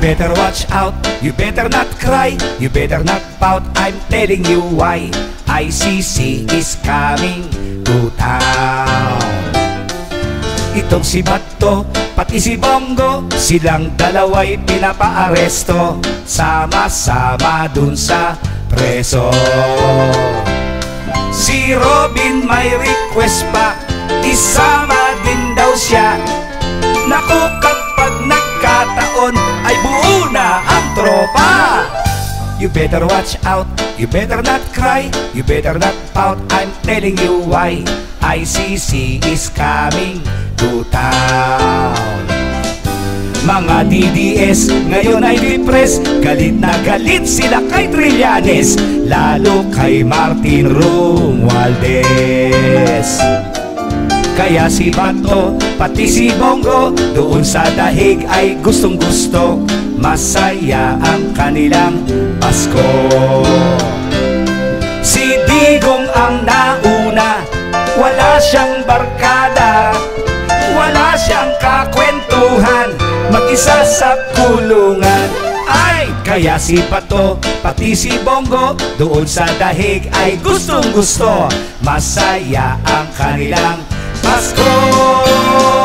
better watch out, you better not cry, you better not pout, I'm telling you why. ICC is coming to town. Itong si Bato, pati si Bongo, silang dalawa'y pinapaaresto, sama-sama dun sa preso. Si Robin may request pa, isama din daw siya. Naku, kapag nagkataon ay buo na ang tropa. You better watch out, you better not cry, you better not pout, I'm telling you why. ICC is coming to town. Mga DDS ngayon ay depressed, galit na galit sila kay Trillanes, lalo kay Martin Romualdez. Kaya si Bato, pati si Bongo, doon sa dahig ay gustong gusto, masaya ang kanilang Pasko. Si Digong ang nauna, wala siyang barkada, wala siyang kakwentuhan, mag-isa sa kulungan. Ay, kaya si Bato, pati si Bongo, doon sa dahig ay gustong gusto, masaya ang kanilang Pasko.